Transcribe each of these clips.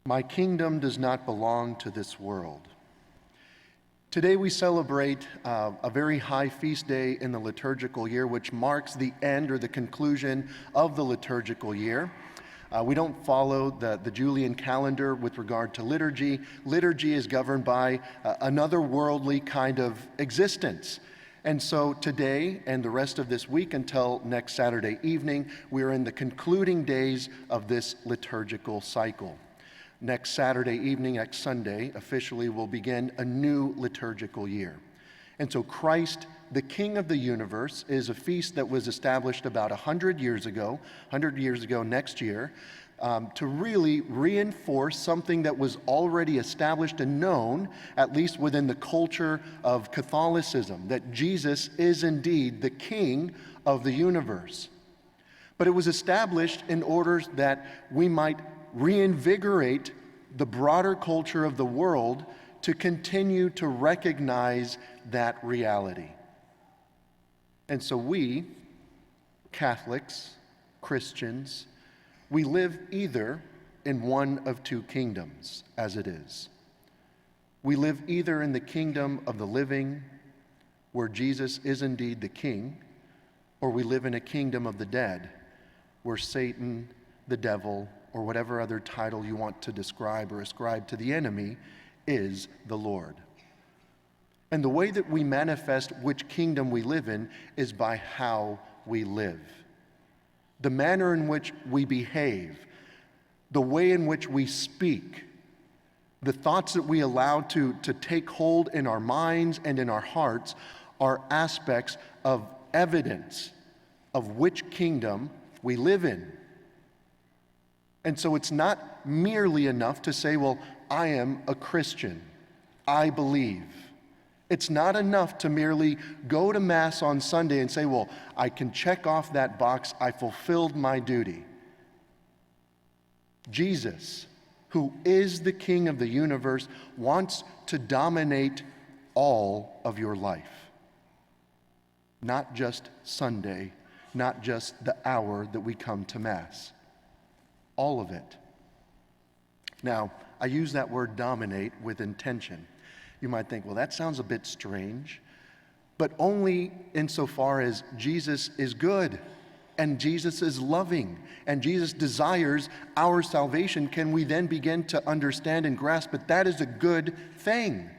My kingdom does not belong to this world. Today we celebrate a very high feast day in the liturgical year, which marks the end or the conclusion of the liturgical year. We don't follow the Julian calendar with regard to liturgy. Liturgy is governed by another worldly kind of existence. And so today and the rest of this week until next Saturday evening, we're in the concluding days of this liturgical cycle. Next Saturday evening, next Sunday, officially will begin a new liturgical year. And so Christ, the King of the universe, is a feast that was established about 100 years ago next year, to really reinforce something that was already established and known, at least within the culture of Catholicism, that Jesus is indeed the King of the universe. But it was established in order that we might reinvigorate the broader culture of the world to continue to recognize that reality. And so we, Catholics, Christians, we live either in one of two kingdoms, as it is. We live either in the kingdom of the living, where Jesus is indeed the King, or we live in a kingdom of the dead, where Satan, the devil, or whatever other title you want to describe or ascribe to the enemy, is the Lord. And the way that we manifest which kingdom we live in is by how we live. The manner in which we behave, the way in which we speak, the thoughts that we allow to take hold in our minds and in our hearts are aspects of evidence of which kingdom we live in. And so it's not merely enough to say, well, I am a Christian. I believe. It's not enough to merely go to Mass on Sunday and say, well, I can check off that box. I fulfilled my duty. Jesus, who is the King of the universe, wants to dominate all of your life. Not just Sunday, not just the hour that we come to Mass. All of it. Now, I use that word dominate with intention. You might think, well, that sounds a bit strange, but only insofar as Jesus is good and Jesus is loving and Jesus desires our salvation can we then begin to understand and grasp that that is a good thing.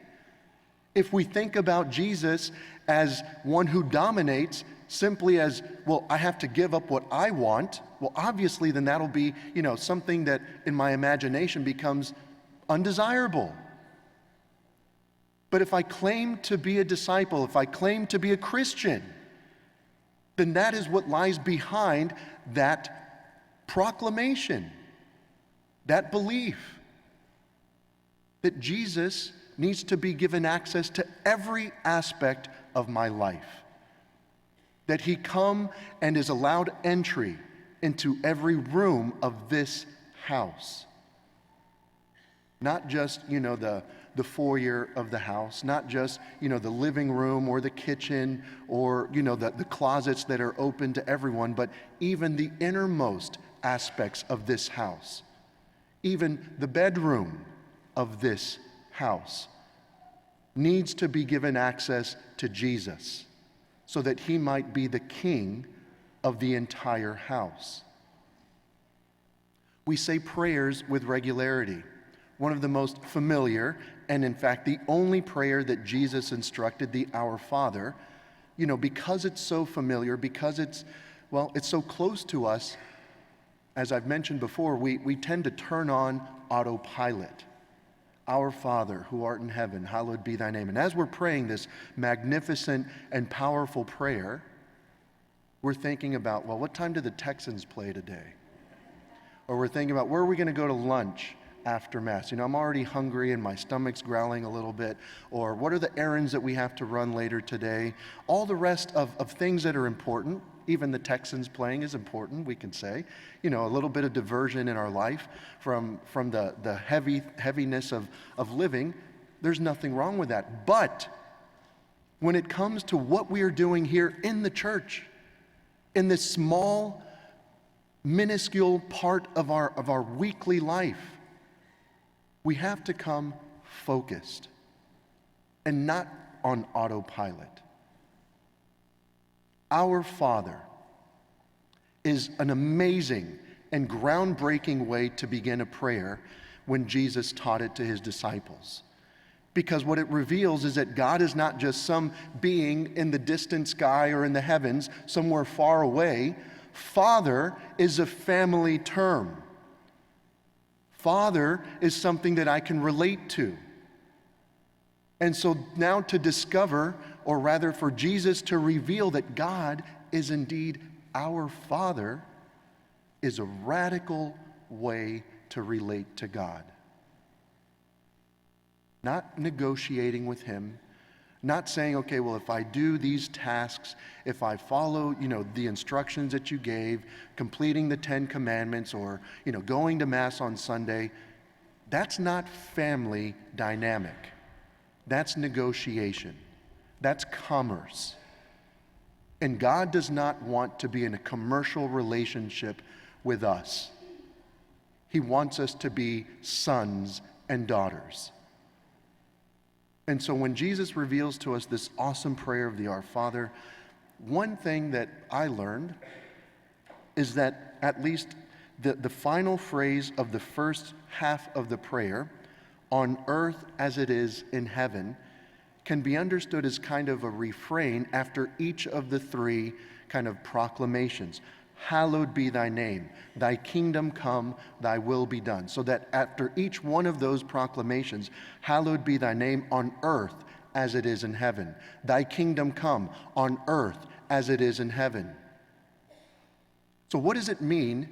If we think about Jesus as one who dominates simply as, well, I have to give up what I want, well, obviously then that'll be, something that in my imagination becomes undesirable. But if I claim to be a disciple, if I claim to be a Christian, then that is what lies behind that proclamation, that belief that Jesus needs to be given access to every aspect of my life. That he come and is allowed entry into every room of this house. Not just, the foyer of the house, not just, the living room or the kitchen or, the closets that are open to everyone, but even the innermost aspects of this house. Even the bedroom of this house needs to be given access to Jesus so that he might be the king of the entire house. We say prayers with regularity. One of the most familiar, and in fact the only prayer that Jesus instructed, the Our Father, because it's so familiar, because it's so close to us, as I've mentioned before, we tend to turn on autopilot. Our Father, who art in heaven, hallowed be thy name. And as we're praying this magnificent and powerful prayer, we're thinking about, well, what time do the Texans play today? Or we're thinking about, where are we going to go to lunch after Mass? I'm already hungry and my stomach's growling a little bit. Or what are the errands that we have to run later today? All the rest of things that are important. Even the Texans playing is important, we can say. A little bit of diversion in our life from the heaviness of living. There's nothing wrong with that. But when it comes to what we are doing here in the church, in this small, minuscule part of our weekly life, We have to come focused and not on autopilot. Our Father is an amazing and groundbreaking way to begin a prayer when Jesus taught it to his disciples. Because what it reveals is that God is not just some being in the distant sky or in the heavens, somewhere far away. Father is a family term. Father is something that I can relate to. And so now to discover, or rather for Jesus to reveal that God is indeed our Father, is a radical way to relate to God. Not negotiating with him, not saying, okay, well, if I do these tasks, if I follow, the instructions that you gave, completing the 10 Commandments or, going to Mass on Sunday, that's not family dynamic. That's negotiation. That's commerce. And God does not want to be in a commercial relationship with us. He wants us to be sons and daughters. And so when Jesus reveals to us this awesome prayer of the Our Father, one thing that I learned is that at least the final phrase of the first half of the prayer, on earth as it is in heaven, can be understood as kind of a refrain after each of the three kind of proclamations. Hallowed be thy name, thy kingdom come, thy will be done. So that after each one of those proclamations, hallowed be thy name on earth as it is in heaven. Thy kingdom come on earth as it is in heaven. So what does it mean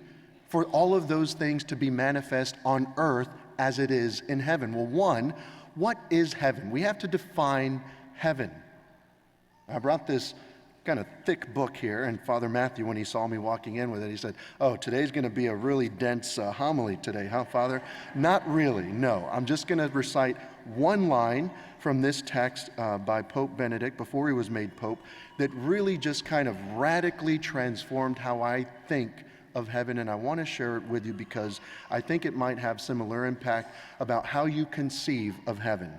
for all of those things to be manifest on earth as it is in heaven? Well, one, what is heaven? We have to define heaven. I brought this kind of thick book here, and Father Matthew, when he saw me walking in with it, he said, oh, today's going to be a really dense homily today, huh, Father? Not really, no. I'm just going to recite one line from this text by Pope Benedict before he was made Pope that really just kind of radically transformed how I think of heaven, and I want to share it with you because I think it might have similar impact about how you conceive of heaven.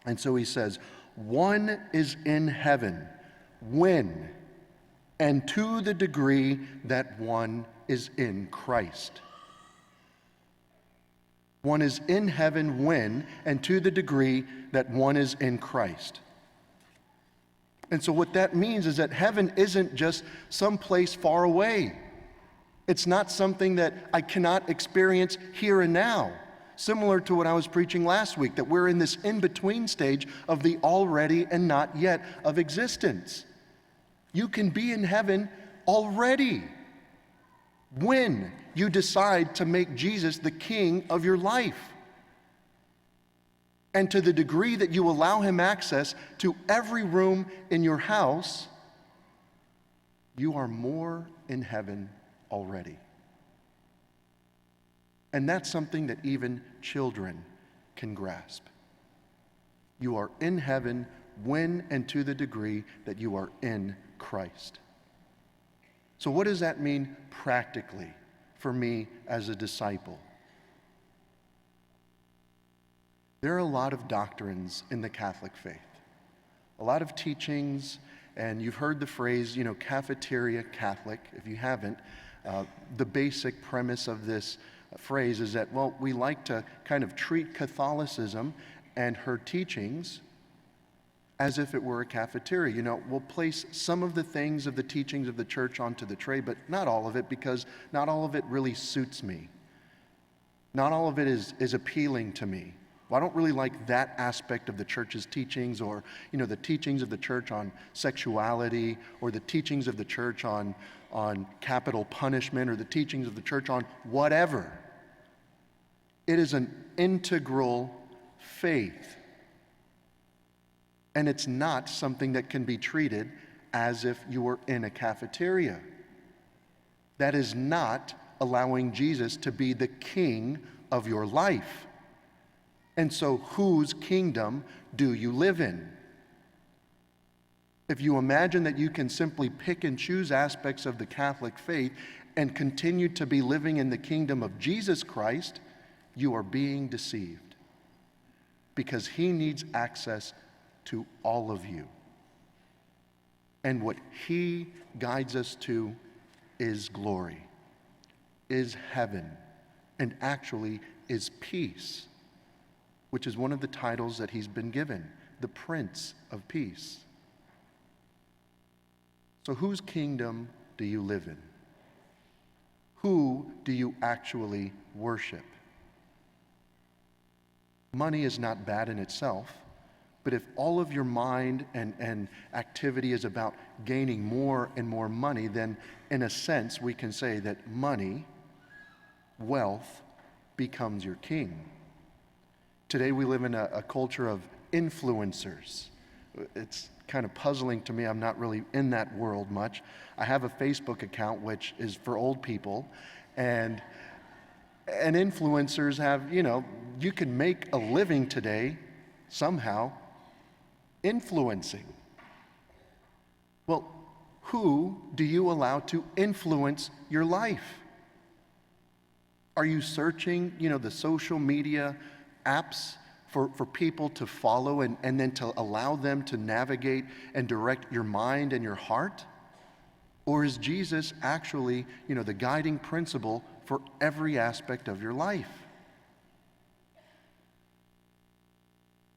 And so he says, one is in heaven when and to the degree that one is in Christ. One is in heaven when and to the degree that one is in Christ. And so what that means is that heaven isn't just some place far away. It's not something that I cannot experience here and now. Similar to what I was preaching last week, that we're in this in-between stage of the already and not yet of existence. You can be in heaven already when you decide to make Jesus the king of your life. And to the degree that you allow him access to every room in your house, you are more in heaven already. And that's something that even children can grasp. You are in heaven when and to the degree that you are in Christ. So what does that mean practically for me as a disciple? There are a lot of doctrines in the Catholic faith, a lot of teachings, and you've heard the phrase, cafeteria Catholic. If you haven't, the basic premise of this phrase is that, well, we like to kind of treat Catholicism and her teachings as if it were a cafeteria. We'll place some of the things of the teachings of the church onto the tray, but not all of it, because not all of it really suits me. Not all of it is appealing to me. Well, I don't really like that aspect of the church's teachings, or, the teachings of the church on sexuality, or the teachings of the church on capital punishment, or the teachings of the church on whatever. It is an integral faith. And it's not something that can be treated as if you were in a cafeteria. That is not allowing Jesus to be the king of your life. And so, whose kingdom do you live in? If you imagine that you can simply pick and choose aspects of the Catholic faith and continue to be living in the kingdom of Jesus Christ, you are being deceived, because he needs access to all of you. And what he guides us to is glory, is heaven, and actually is peace, which is one of the titles that he's been given, the Prince of Peace. So whose kingdom do you live in? Who do you actually worship? Money is not bad in itself, but if all of your mind and activity is about gaining more and more money, then in a sense we can say that money, wealth, becomes your king. Today we live in a culture of influencers. It's kind of puzzling to me. I'm not really in that world much. I have a Facebook account which is for old people, and influencers have, you can make a living today somehow influencing. Well, who do you allow to influence your life? Are you searching, the social media apps for people to follow and then to allow them to navigate and direct your mind and your heart? Or is Jesus actually, the guiding principle for every aspect of your life?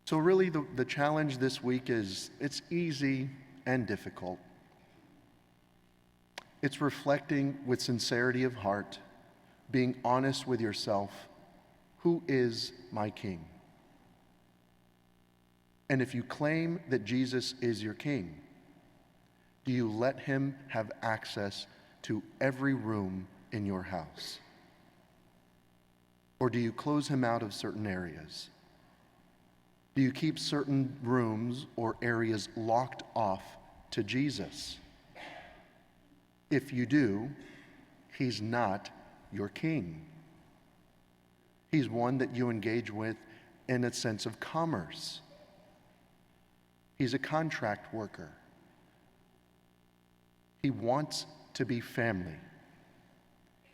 So really the challenge this week is, it's easy and difficult. It's reflecting with sincerity of heart, being honest with yourself, who is my King? And if you claim that Jesus is your King, do you let him have access to every room in your house? Or do you close him out of certain areas? Do you keep certain rooms or areas locked off to Jesus? If you do, he's not your king. He's one that you engage with in a sense of commerce. He's a contract worker. He wants to be family.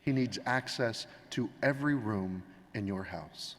He needs access to every room in your house.